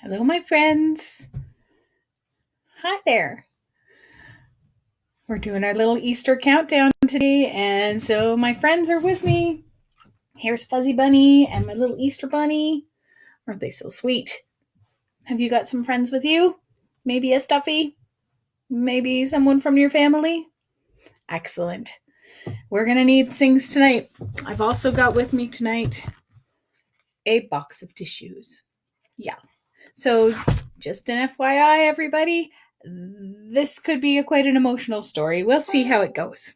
Hello, my friends. Hi there. We're doing our little Easter countdown today, and so my friends are with me. Here's Fuzzy Bunny and my little Easter Bunny. Aren't they so sweet? Have you got some friends with you? Maybe a stuffy? Maybe someone from your family? Excellent. We're going to need things tonight. I've also got with me tonight a box of tissues. Yeah. So, just an FYI, everybody, this could be quite an emotional story. We'll see how it goes.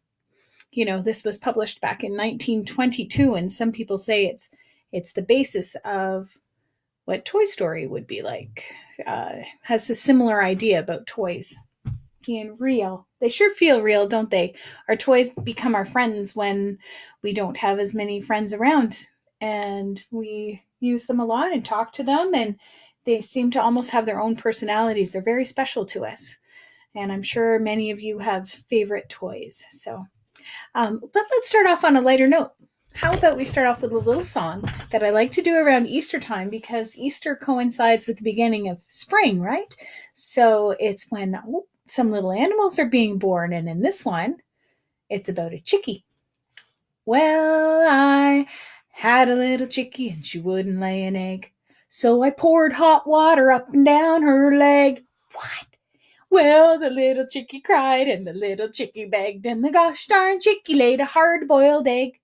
You know, this was published back in 1922, and some people say it's the basis of what Toy Story would be like. Has a similar idea about toys being real. They sure feel real, don't they? Our toys become our friends when we don't have as many friends around, and we use them a lot and talk to them, and they seem to almost have their own personalities. They're very special to us. And I'm sure many of you have favorite toys. But let's start off on a lighter note. How about we start off with a little song that I like to do around Easter time because Easter coincides with the beginning of spring, right? So it's when some little animals are being born. And in this one, it's about a chickie. Well, I had a little chickie and she wouldn't lay an egg. So I poured hot water up and down her leg. What? Well, the little chickie cried and the little chickie begged, and the gosh darn chickie laid a hard-boiled egg.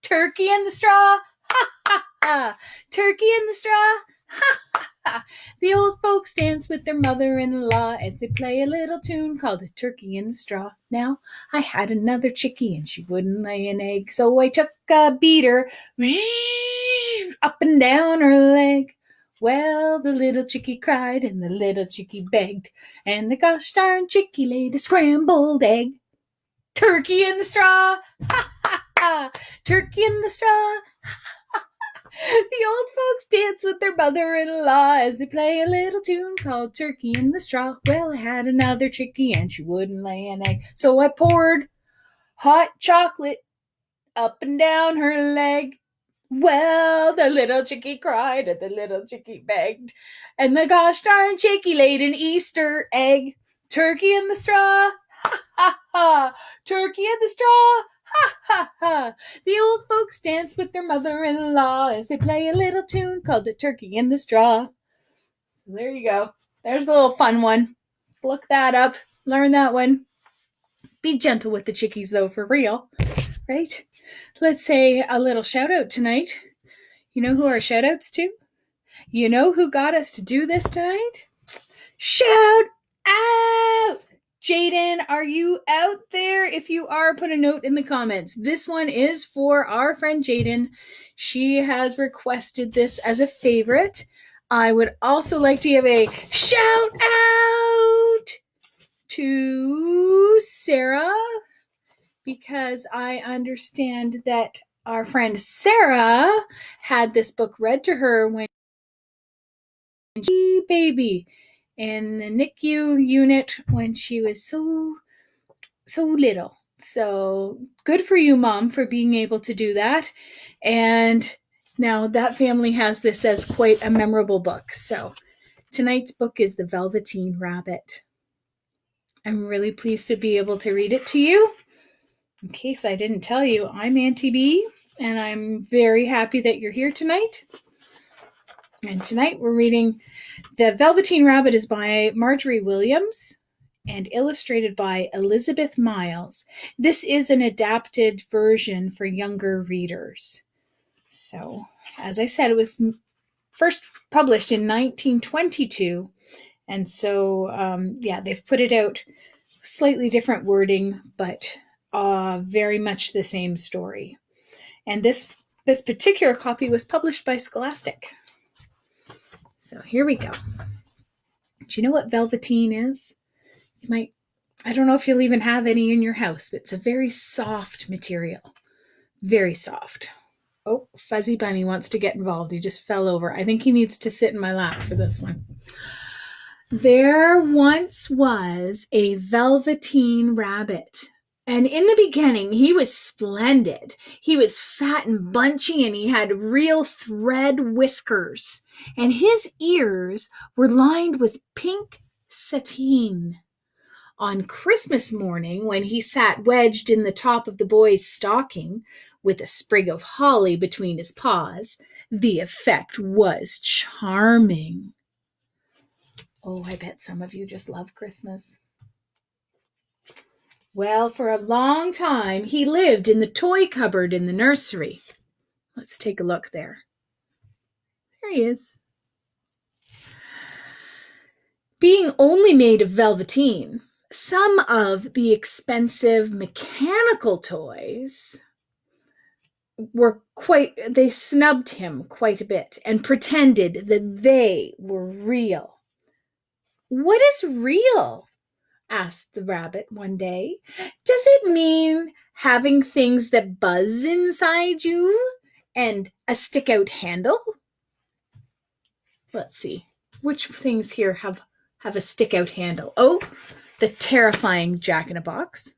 Turkey in the straw, ha ha ha! Turkey in the straw, ha ha ha! The old folks dance with their mother-in-law as they play a little tune called a Turkey in the Straw. Now, I had another chickie and she wouldn't lay an egg, so I took a beater, up and down her leg. Well, the little chickie cried and the little chickie begged, and the gosh darn chickie laid a scrambled egg. Turkey in the straw, ha ha ha! Turkey in the straw, ha ha ha! The old folks dance with their mother-in-law as they play a little tune called Turkey in the Straw. Well, I had another chickie and she wouldn't lay an egg, so I poured hot chocolate up and down her leg. Well, the little chickie cried and the little chickie begged, and the gosh darn chickie laid an Easter egg. Turkey in the straw, ha ha ha! Turkey in the straw, ha ha ha! The old folks dance with their mother-in-law as they play a little tune called the Turkey in the Straw. So there you go. There's a little fun one. Look that up. Learn that one. Be gentle with the chickies, though, for real. Right? Let's say a little shout out tonight. You know who our shout outs to? You know who got us to do this tonight? Shout out! Jaden, are you out there? If you are, put a note in the comments. This one is for our friend Jaden. She has requested this as a favorite. I would also like to give a shout out to Sarah, because I understand that our friend Sarah had this book read to her when she baby in the NICU unit when she was so little. So good for you, Mom, for being able to do that. And now that family has this as quite a memorable book. So tonight's book is The Velveteen Rabbit. I'm really pleased to be able to read it to you. In case I didn't tell you, I'm Auntie B, and I'm very happy that you're here tonight. And tonight we're reading The Velveteen Rabbit is by Margery Williams and illustrated by Elizabeth Miles. This is an adapted version for younger readers. So, as I said, it was first published in 1922, and so, they've put it out slightly different wording, but very much the same story. And this particular copy was published by Scholastic. So here we go. Do you know what velveteen is? You might, I don't know if you'll even have any in your house, but it's a very soft material. Very soft. Oh, Fuzzy Bunny wants to get involved. He just fell over. I think he needs to sit in my lap for this one. There once was a velveteen rabbit And in the beginning, he was splendid. He was fat and bunchy, and he had real thread whiskers. And his ears were lined with pink sateen. On Christmas morning, when he sat wedged in the top of the boy's stocking, with a sprig of holly between his paws, the effect was charming. Oh, I bet some of you just love Christmas. Well, for a long time, he lived in the toy cupboard in the nursery. Let's take a look there. There he is. Being only made of velveteen, some of the expensive mechanical toys they snubbed him quite a bit and pretended that they were real. "What is real?" asked the rabbit one day. "Does it mean having things that buzz inside you and a stick-out handle?" Let's see. Which things here have a stick-out handle? Oh, the terrifying Jack-in-a-Box.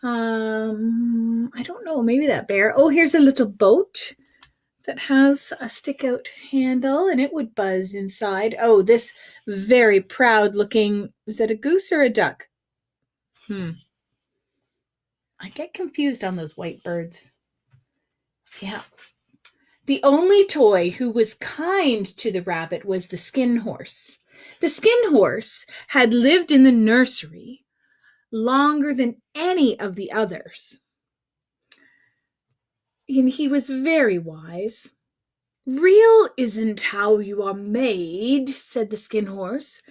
I don't know. Maybe that bear. Oh, here's a little boat that has a stick-out handle, and it would buzz inside. Oh, this very proud-looking, is that a goose or a duck? I get confused on those white birds. Yeah. The only toy who was kind to the rabbit was the skin horse. The skin horse had lived in the nursery longer than any of the others. And he was very wise. "Real isn't how you are made," said the skin horse.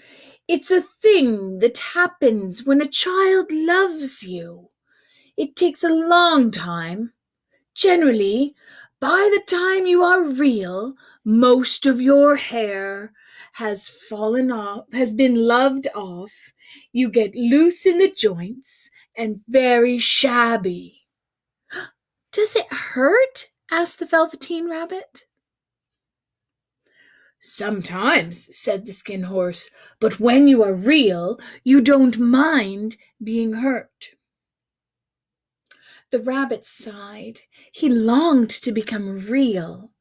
"It's a thing that happens when a child loves you. It takes a long time. Generally, by the time you are real, most of your hair has been loved off. You get loose in the joints and very shabby." "Does it hurt?" asked the Velveteen Rabbit. "Sometimes," said the skin horse, "but when you are real, you don't mind being hurt." The rabbit sighed. He longed to become real,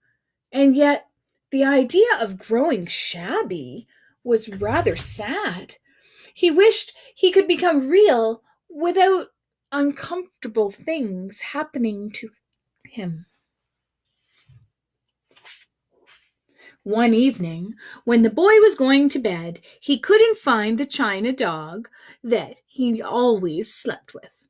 and yet the idea of growing shabby was rather sad. He wished he could become real without uncomfortable things happening to him. One evening, when the boy was going to bed, he couldn't find the china dog that he always slept with.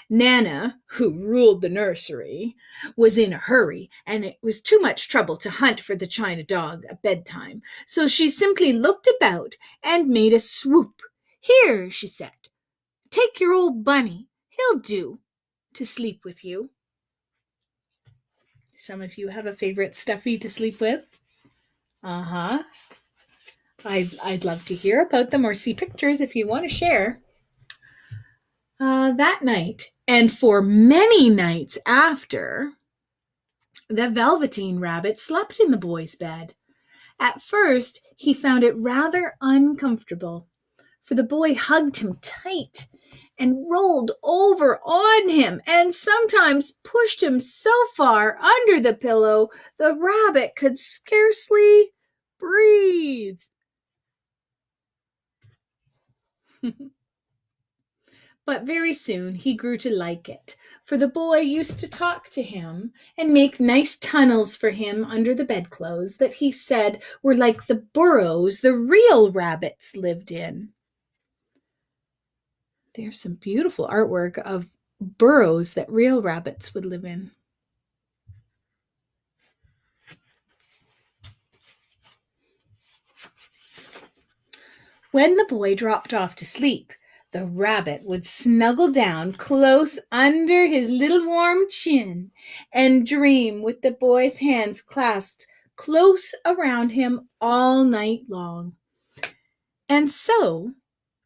Nana, who ruled the nursery, was in a hurry, and it was too much trouble to hunt for the china dog at bedtime, so she simply looked about and made a swoop. "Here," she said, "take your old bunny. He'll do to sleep with you." Some of you have a favorite stuffy to sleep with? I'd love to hear about them or see pictures if you want to share. That night, and for many nights after, the Velveteen Rabbit slept in the boy's bed. At first, he found it rather uncomfortable, for the boy hugged him tight and rolled over on him and sometimes pushed him so far under the pillow the rabbit could scarcely breathe. But very soon he grew to like it, for the boy used to talk to him and make nice tunnels for him under the bedclothes that he said were like the burrows the real rabbits lived in. There's some beautiful artwork of burrows that real rabbits would live in. When the boy dropped off to sleep, the rabbit would snuggle down close under his little warm chin and dream with the boy's hands clasped close around him all night long. And so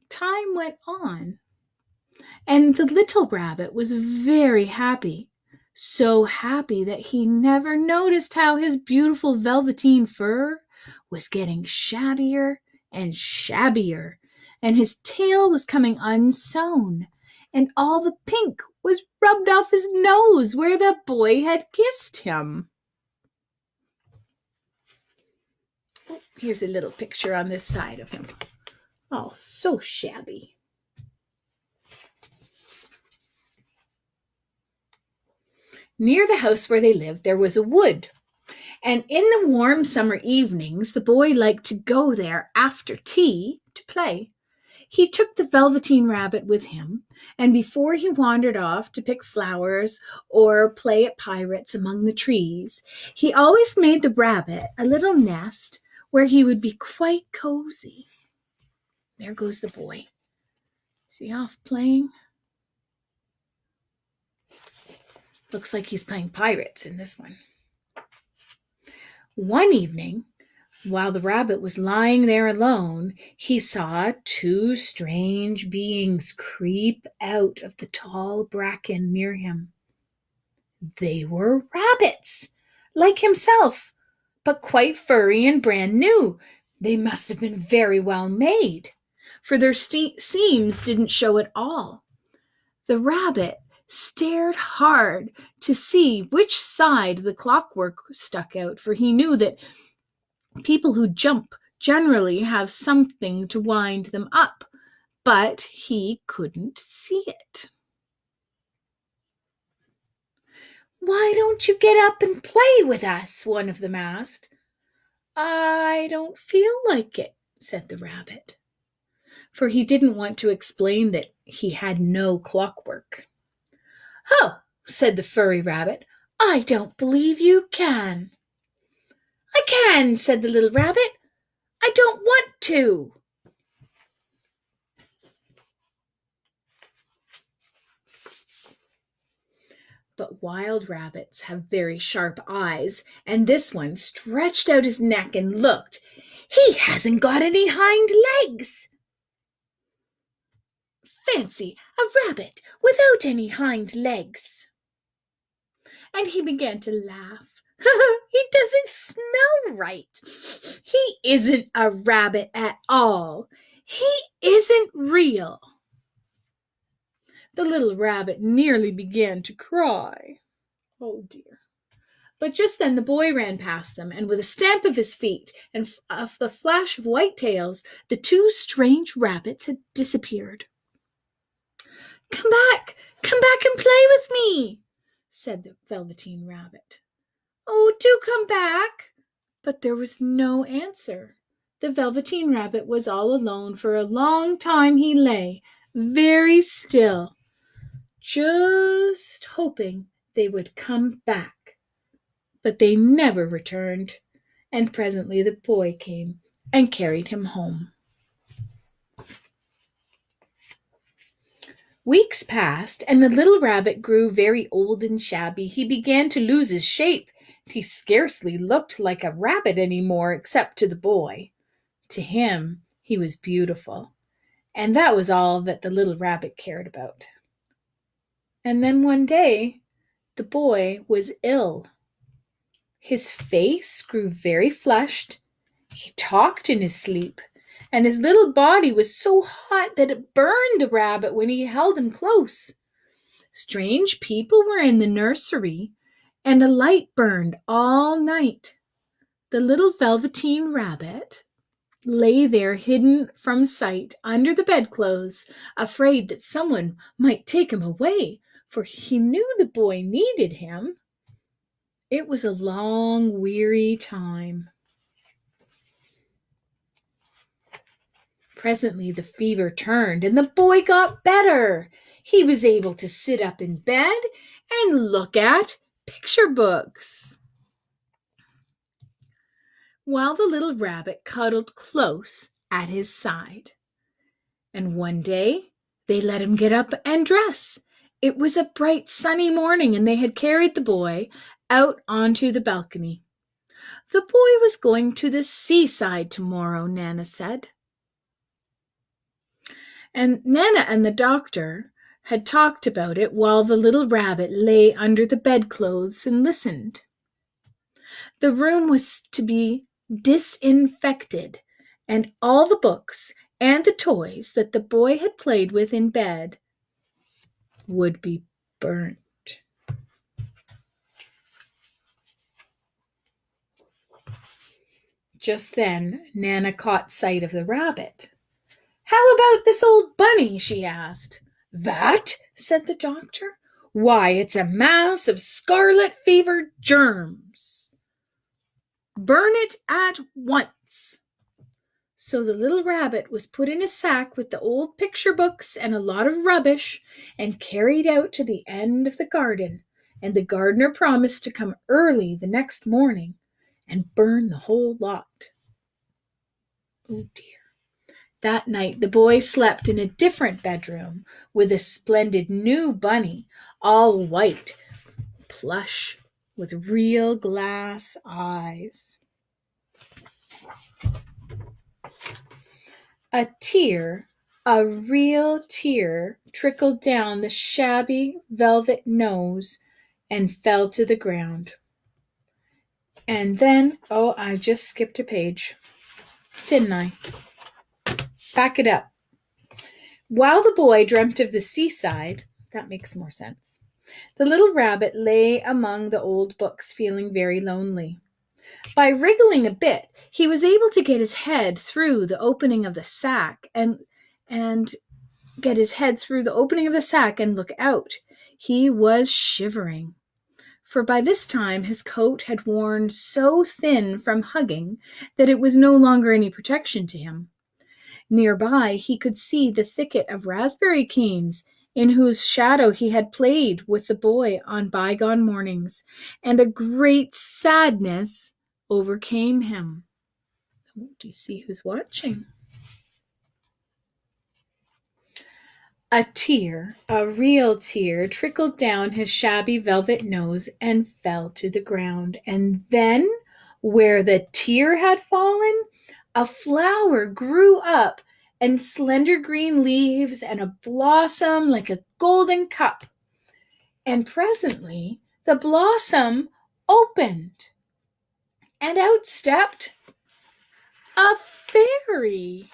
time went on, and the little rabbit was very happy, so happy that he never noticed how his beautiful velveteen fur was getting shabbier and shabbier, and his tail was coming unsewn, and all the pink was rubbed off his nose where the boy had kissed him. Oh, here's a little picture on this side of him. Oh, so shabby. Near the house where they lived, there was a wood. And in the warm summer evenings, the boy liked to go there after tea to play. He took the Velveteen Rabbit with him, and before he wandered off to pick flowers or play at pirates among the trees, he always made the rabbit a little nest where he would be quite cozy. There goes the boy. Is he off playing? Looks like he's playing pirates in this one. One evening, while the rabbit was lying there alone, he saw two strange beings creep out of the tall bracken near him. They were rabbits, like himself, but quite furry and brand new. They must have been very well made, for their seams didn't show at all. The rabbit stared hard to see which side the clockwork stuck out, for he knew that people who jump generally have something to wind them up, but he couldn't see it. "Why don't you get up and play with us?" one of them asked. "I don't feel like it," said the rabbit, for he didn't want to explain that he had no clockwork. "Oh," said the furry rabbit, "I don't believe you can." "I can," said the little rabbit. "I don't want to." But wild rabbits have very sharp eyes, and this one stretched out his neck and looked. "He hasn't got any hind legs." "Fancy a rabbit without any hind legs." And he began to laugh. "He doesn't smell right. He isn't a rabbit at all. He isn't real." The little rabbit nearly began to cry. Oh dear. But just then the boy ran past them, and with a stamp of his feet and the flash of white tails, the two strange rabbits had disappeared. Come back and play with me," said the Velveteen Rabbit. "Oh, do come back." But there was no answer. The Velveteen Rabbit was all alone. For a long time he lay, very still, just hoping they would come back. But they never returned, and presently the boy came and carried him home. Weeks passed, and the little rabbit grew very old and shabby. He began to lose his shape. He scarcely looked like a rabbit any more, except to the boy. To him, he was beautiful, and that was all that the little rabbit cared about. And then one day, the boy was ill. His face grew very flushed. He talked in his sleep, and his little body was so hot that it burned the rabbit when he held him close. Strange people were in the nursery, and a light burned all night. The little Velveteen Rabbit lay there hidden from sight under the bedclothes, afraid that someone might take him away, for he knew the boy needed him. It was a long, weary time. Presently the fever turned, and the boy got better. He was able to sit up in bed and look at picture books, while the little rabbit cuddled close at his side. And one day they let him get up and dress. It was a bright sunny morning, and they had carried the boy out onto the balcony. The boy was going to the seaside tomorrow, Nana said. And Nana and the doctor had talked about it while the little rabbit lay under the bedclothes and listened. The room was to be disinfected, and all the books and the toys that the boy had played with in bed would be burnt. Just then, Nana caught sight of the rabbit. "How about this old bunny?" she asked. "That?" said the doctor. "Why, it's a mass of scarlet fever germs. Burn it at once." So the little rabbit was put in a sack with the old picture books and a lot of rubbish and carried out to the end of the garden, and the gardener promised to come early the next morning and burn the whole lot. Oh dear. That night the boy slept in a different bedroom with a splendid new bunny, all white, plush, with real glass eyes. A tear, a real tear, trickled down the shabby velvet nose and fell to the ground. And then, oh, I just skipped a page, didn't I? Back it up. While the boy dreamt of the seaside, that makes more sense, the little rabbit lay among the old books feeling very lonely. By wriggling a bit, he was able to get his head through the opening of the sack and look out. He was shivering, for by this time his coat had worn so thin from hugging that it was no longer any protection to him. Nearby he could see the thicket of raspberry canes, in whose shadow he had played with the boy on bygone mornings, and a great sadness overcame him. Do you see who's watching? A tear, a real tear, trickled down his shabby velvet nose and fell to the ground. And then, where the tear had fallen, a flower grew up, and slender green leaves and a blossom like a golden cup. And presently the blossom opened, and out stepped a fairy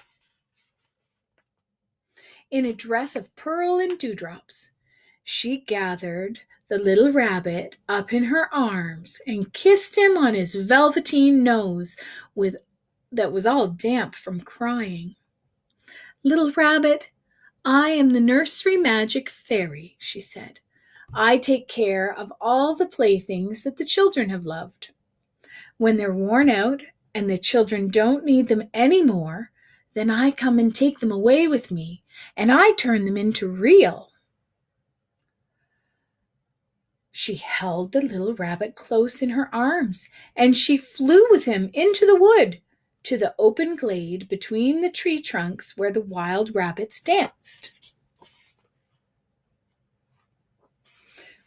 in a dress of pearl and dewdrops. She gathered the little rabbit up in her arms and kissed him on his velveteen nose that was all damp from crying. "Little rabbit, I am the nursery magic fairy," she said. "I take care of all the playthings that the children have loved. When they're worn out and the children don't need them any more, then I come and take them away with me, and I turn them into real." She held the little rabbit close in her arms, and she flew with him into the wood, to the open glade between the tree trunks where the wild rabbits danced.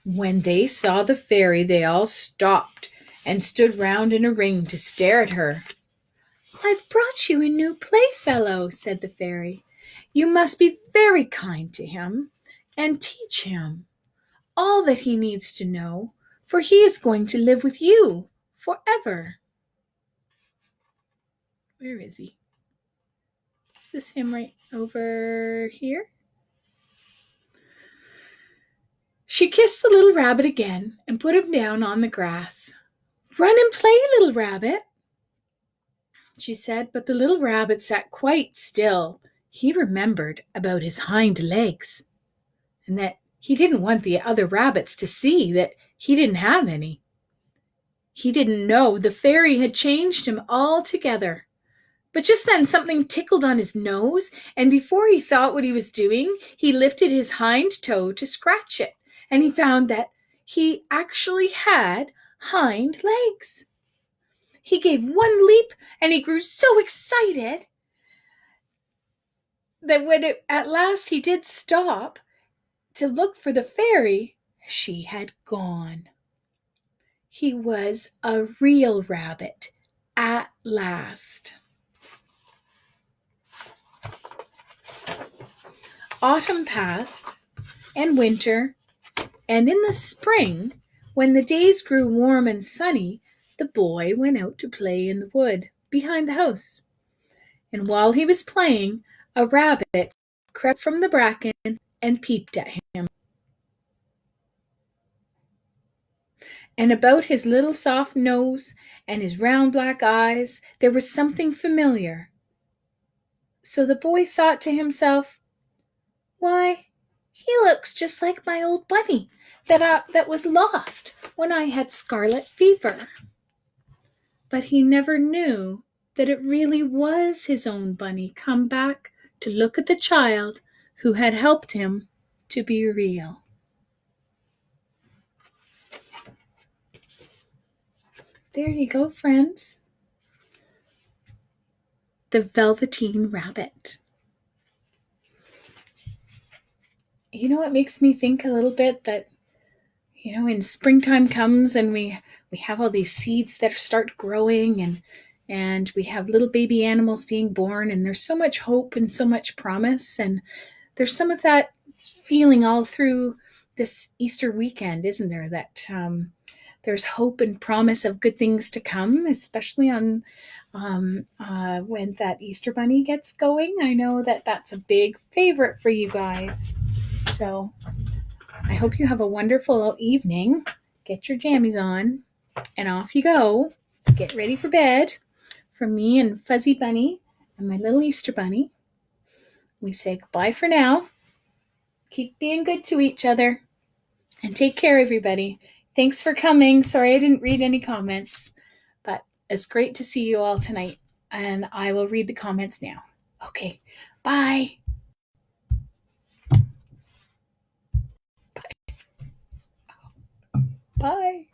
When they saw the fairy, they all stopped and stood round in a ring to stare at her. "I've brought you a new playfellow," said the fairy. "You must be very kind to him and teach him all that he needs to know, for he is going to live with you forever." Where is he? Is this him right over here? She kissed the little rabbit again and put him down on the grass. "Run and play, little rabbit," she said, but the little rabbit sat quite still. He remembered about his hind legs, and that he didn't want the other rabbits to see that he didn't have any. He didn't know the fairy had changed him altogether. But just then something tickled on his nose, and before he thought what he was doing, he lifted his hind toe to scratch it, and he found that he actually had hind legs. He gave one leap, and he grew so excited that when at last he did stop to look for the fairy, she had gone. He was a real rabbit at last. Autumn passed, and winter, and in the spring, when the days grew warm and sunny, the boy went out to play in the wood behind the house. And while he was playing, a rabbit crept from the bracken and peeped at him. And about his little soft nose and his round black eyes there was something familiar. So the boy thought to himself, "Why, he looks just like my old bunny that was lost when I had scarlet fever." But he never knew that it really was his own bunny come back to look at the child who had helped him to be real. There you go, friends. The Velveteen Rabbit. It makes me think a little bit that, when springtime comes and we have all these seeds that start growing and we have little baby animals being born, and there's so much hope and so much promise, and there's some of that feeling all through this Easter weekend, isn't there? That there's hope and promise of good things to come, especially on when that Easter bunny gets going. I know that that's a big favorite for you guys. So I hope you have a wonderful evening. Get your jammies on and off you go. Get ready for bed. From me and Fuzzy Bunny and my little Easter bunny, we say goodbye for now. Keep being good to each other and take care, everybody. Thanks for coming. Sorry I didn't read any comments, but it's great to see you all tonight, and I will read the comments now. Okay, bye. Bye.